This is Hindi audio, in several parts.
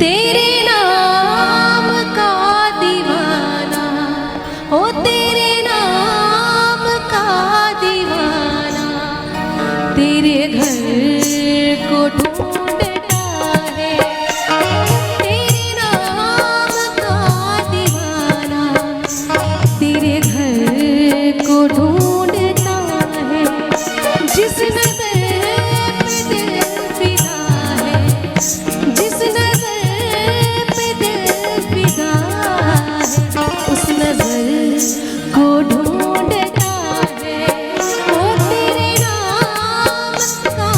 तेरे नाम का दीवाना, ओ तेरे नाम का दीवाना, तेरे घर को ढूंढता है। तेरे नाम का दीवाना, तेरे घर को ढूंढता है। जिस नजर पे दिल फिदा है, जिस नजर पे दिल फिदा है, उस नजर को ढूंढता है। ओ तेरे नाम का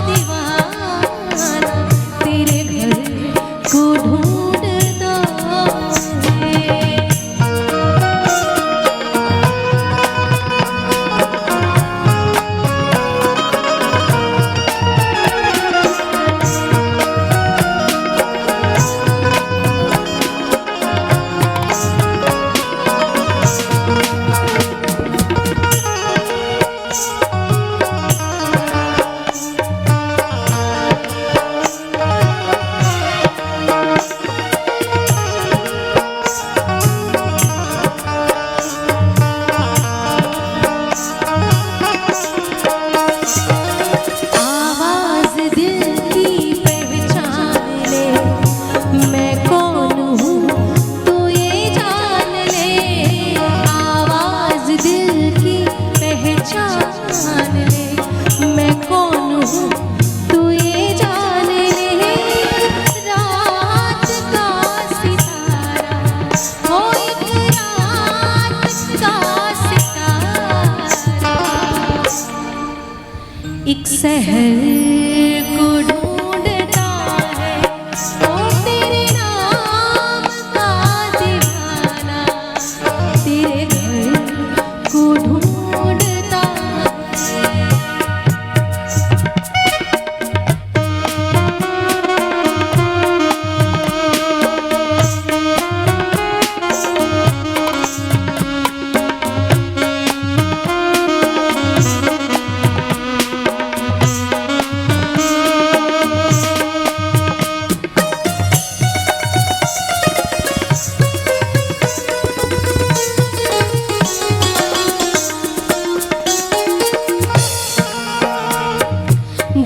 दीवाना, तेरे घर को ढूंढता है। आवाज दिल की पहचान ले, मैं कौन हूँ तू ये जान ले। आवाज दिल की पहचान ले, मैं कौन हूँ तू ये जान ले। रात का सितारा हो, एक रात का सितारा, एक शहर को ढूंढता है। ओ तेरे नाम का दीवाना, तेरे घर को ढूंढता है।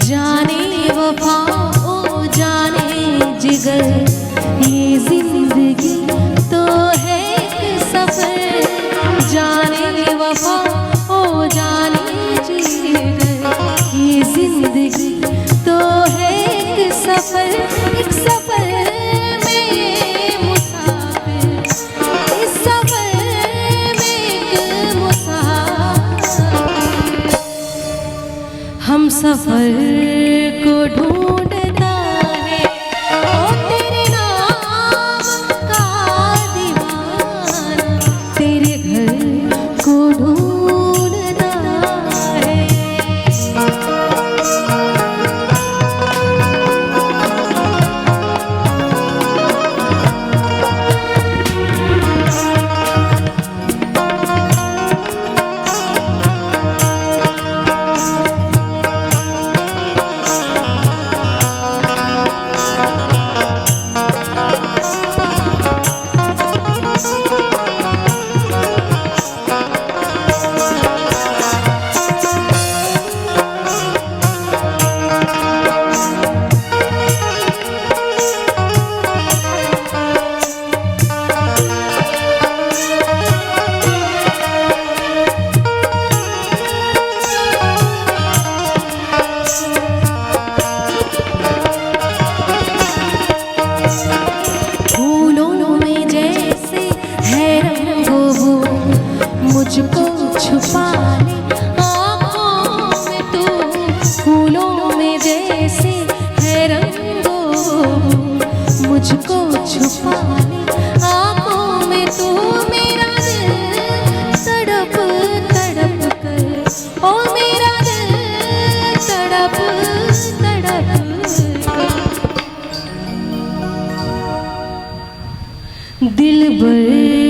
जाने वफा ओ जाने जिगर, ये जिंदगी तो है एक सफर। जाने वफा ओ जाने जिगर, ये जिंदगी तो है एक सफर। एक सफर में ये मुसाफिर, इस सफर में एक मुसाफिर, हम सफर को ढूंढता है। ओ तेरे नाम का दीवाना, तेरे घर को ढूंढता है। मुझको छुपा ले आँखों में तू, फूलों में जैसे है रंगो। मुझको छुपा ले आँखों में तू, मेरा दिल तड़प तड़प कर, ओ मेरा दिल तड़प तड़प कर। दिल भर